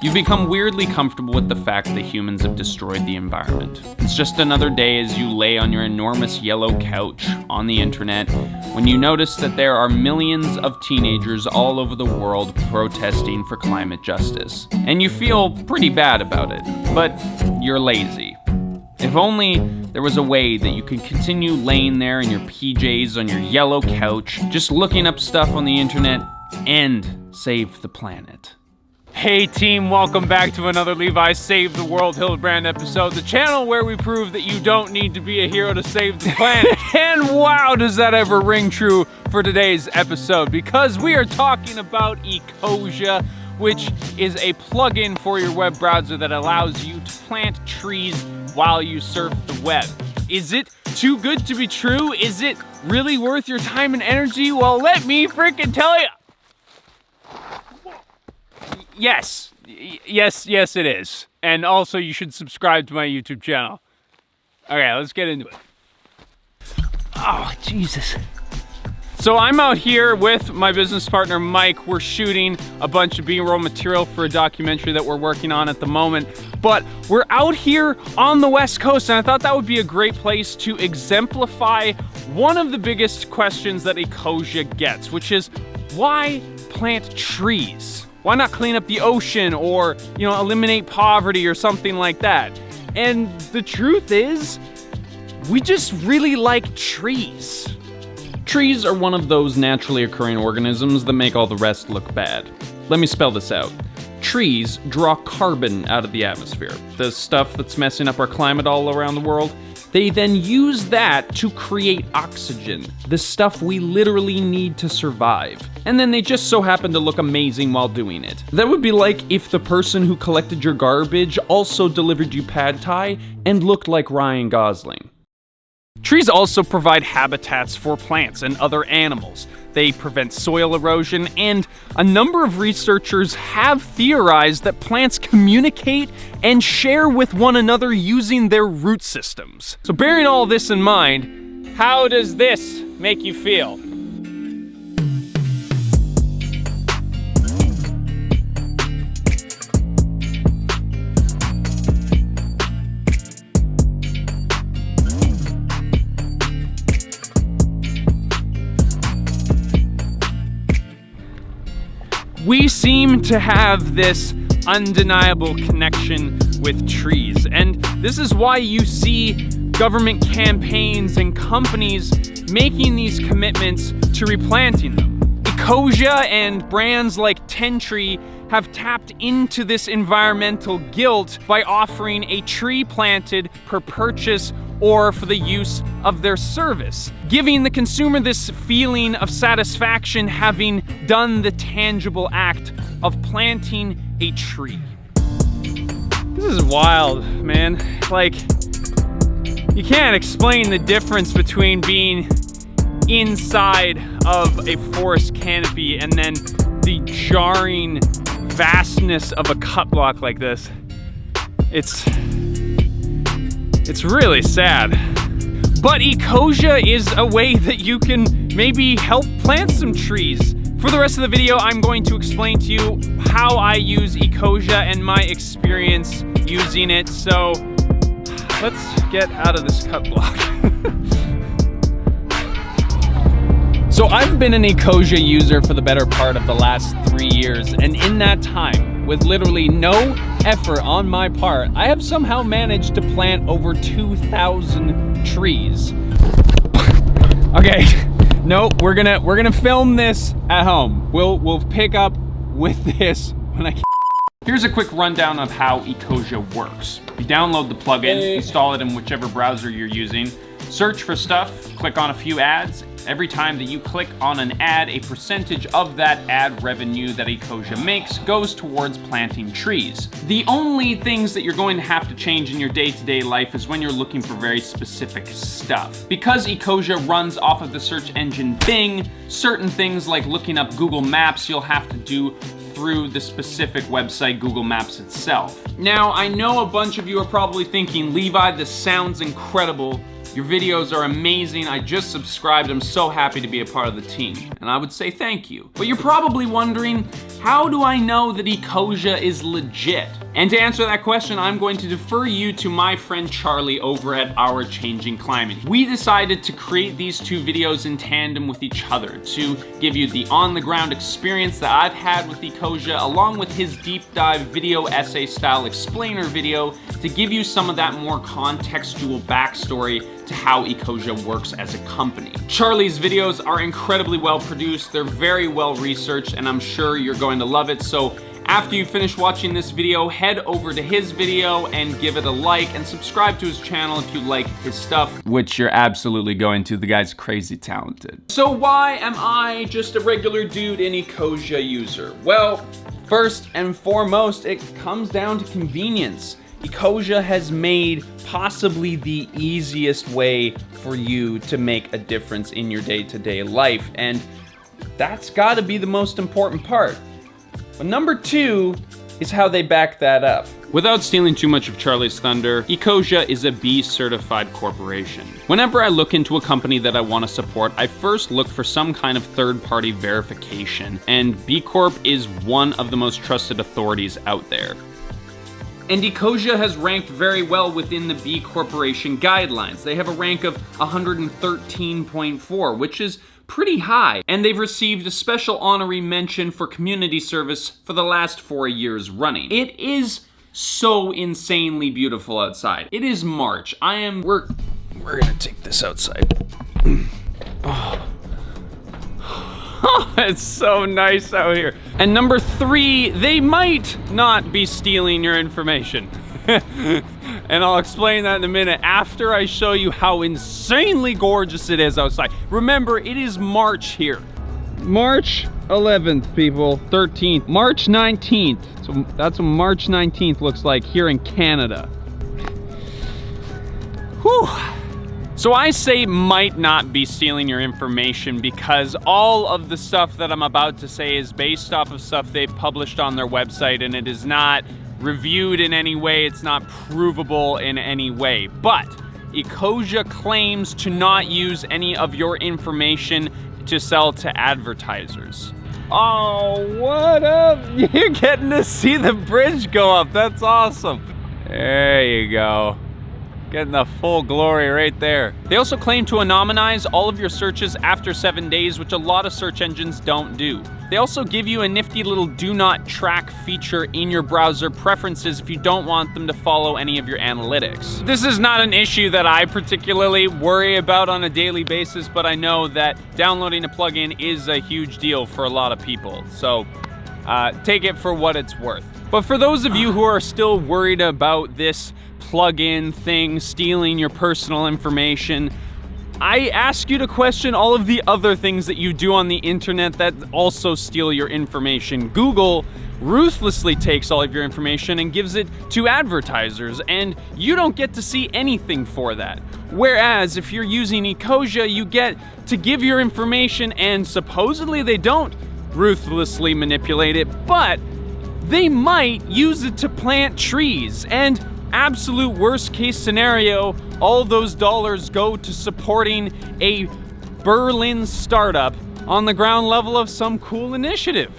You've become weirdly comfortable with the fact that humans have destroyed the environment. It's just another day as you lay on your enormous yellow couch on the internet when you notice that there are millions of teenagers all over the world protesting for climate justice. And you feel pretty bad about it, but you're lazy. If only there was a way that you could continue laying there in your PJs on your yellow couch, just looking up stuff on the internet and save the planet. Hey team, welcome back to another Levi Save the World Hildebrand episode, the channel where we prove that you don't need to be a hero to save the planet. And wow, does that ever ring true for today's episode, because we are talking about Ecosia, which is a plugin for your web browser that allows you to plant trees while you surf the web. Is it too good to be true? Is it really worth your time and energy? Well, let me freaking tell you. Yes, it is. And also you should subscribe to my YouTube channel. Okay, let's get into it. Oh, Jesus. So I'm out here with my business partner, Mike. We're shooting a bunch of B-roll material for a documentary that we're working on at the moment. But we're out here on the West Coast, and I thought that would be a great place to exemplify one of the biggest questions that Ecosia gets, which is, why plant trees? Why not clean up the ocean or, eliminate poverty or something like that? And the truth is, we just really like trees. Trees are one of those naturally occurring organisms that make all the rest look bad. Let me spell this out. Trees draw carbon out of the atmosphere, the stuff that's messing up our climate all around the world. They then use that to create oxygen, the stuff we literally need to survive. And then they just so happen to look amazing while doing it. That would be like if the person who collected your garbage also delivered you pad thai and looked like Ryan Gosling. Trees also provide habitats for plants and other animals. They prevent soil erosion, and a number of researchers have theorized that plants communicate and share with one another using their root systems. So bearing all this in mind, how does this make you feel? We seem to have this undeniable connection with trees, and this is why you see government campaigns and companies making these commitments to replanting them. Ecosia and brands like Tree have tapped into this environmental guilt by offering a tree planted per purchase or for the use of their service, giving the consumer this feeling of satisfaction having done the tangible act of planting a tree. This is wild, man. Like, you can't explain the difference between being inside of a forest canopy and then the jarring vastness of a cut block like this. It's really sad. But Ecosia is a way that you can maybe help plant some trees. For the rest of the video, I'm going to explain to you how I use Ecosia and my experience using it. So let's get out of this cut block. So I've been an Ecosia user for the better part of the last 3 years, and in that time, with literally no effort on my part, I have somehow managed to plant over 2,000 trees. Okay, no, we're gonna film this at home. We'll pick up with this when I can. Here's a quick rundown of how Ecosia works. You download the plugin, install it in whichever browser you're using, search for stuff, click on a few ads. Every time that you click on an ad, a percentage of that ad revenue that Ecosia makes goes towards planting trees. The only things that you're going to have to change in your day-to-day life is when you're looking for very specific stuff. Because Ecosia runs off of the search engine Bing, certain things like looking up Google Maps you'll have to do through the specific website Google Maps itself. Now, I know a bunch of you are probably thinking, Levi, this sounds incredible. Your videos are amazing. I just subscribed. I'm so happy to be a part of the team. And I would say thank you. But you're probably wondering, how do I know that Ecosia is legit? And to answer that question, I'm going to defer you to my friend Charlie over at Our Changing Climate. We decided to create these two videos in tandem with each other to give you the on-the-ground experience that I've had with Ecosia, along with his deep dive video essay style explainer video to give you some of that more contextual backstory to how Ecosia works as a company. Charlie's videos are incredibly well produced, they're very well researched, and I'm sure you're going to love it. So after you finish watching this video, head over to his video and give it a like, and subscribe to his channel if you like his stuff, which you're absolutely going to. The guy's crazy talented. So why am I just a regular dude and Ecosia user? Well, first and foremost, it comes down to convenience. Ecosia has made possibly the easiest way for you to make a difference in your day-to-day life, and that's gotta be the most important part. But number two is how they back that up. Without stealing too much of Charlie's thunder, Ecosia is a B-certified corporation. Whenever I look into a company that I want to support, I first look for some kind of third-party verification, and B Corp is one of the most trusted authorities out there. And Ecosia has ranked very well within the B Corporation guidelines. They have a rank of 113.4, which is pretty high, and they've received a special honorary mention for community service for the last 4 years running. It is so insanely beautiful outside. It is March. We're gonna take this outside. Oh, it's so nice out here. And number three, they might not be stealing your information. And I'll explain that in a minute after I show you how insanely gorgeous it is outside. Remember, it is March here. March 11th, people, 13th, March 19th. So that's what March 19th looks like here in Canada. Whew. So I say might not be stealing your information because all of the stuff that I'm about to say is based off of stuff they've published on their website, and it is not reviewed in any way, it's not provable in any way. But Ecosia claims to not use any of your information to sell to advertisers. Oh, what up? You're getting to see the bridge go up. That's awesome. There you go. Getting the full glory right there. They also claim to anonymize all of your searches after 7 days, which a lot of search engines don't do. They also give you a nifty little do not track feature in your browser preferences if you don't want them to follow any of your analytics. This is not an issue that I particularly worry about on a daily basis, but I know that downloading a plugin is a huge deal for a lot of people. So take it for what it's worth. But for those of you who are still worried about this plugin thing stealing your personal information, I ask you to question all of the other things that you do on the internet that also steal your information. Google ruthlessly takes all of your information and gives it to advertisers, and you don't get to see anything for that. Whereas if you're using Ecosia, you get to give your information, and supposedly they don't ruthlessly manipulate it, but they might use it to plant trees, and absolute worst case scenario, all those dollars go to supporting a Berlin startup on the ground level of some cool initiative.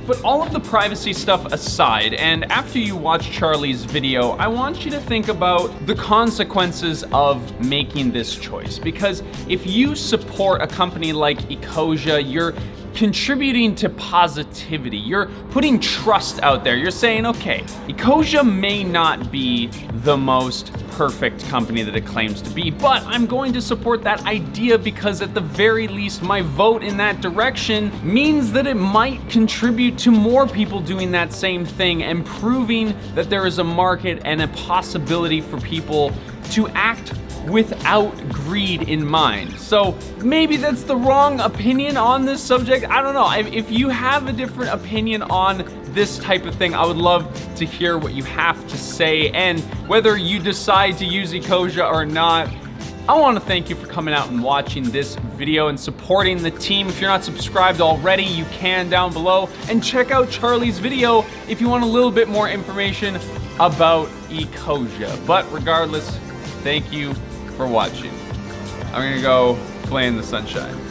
But all of the privacy stuff aside, and after you watch Charlie's video, I want you to think about the consequences of making this choice. Because if you support a company like Ecosia, you're contributing to positivity. You're putting trust out there. You're saying, okay, Ecosia may not be the most perfect company that it claims to be, but I'm going to support that idea because at the very least, my vote in that direction means that it might contribute to more people doing that same thing and proving that there is a market and a possibility for people to act without greed in mind. So maybe that's the wrong opinion on this subject. I don't know. If you have a different opinion on this type of thing, I would love to hear what you have to say, and whether you decide to use Ecosia or not. I want to thank you for coming out and watching this video and supporting the team. If you're not subscribed already, you can down below, and check out Charlie's video if you want a little bit more information about Ecosia. But regardless, Thank you for watching. I'm gonna go play in the sunshine.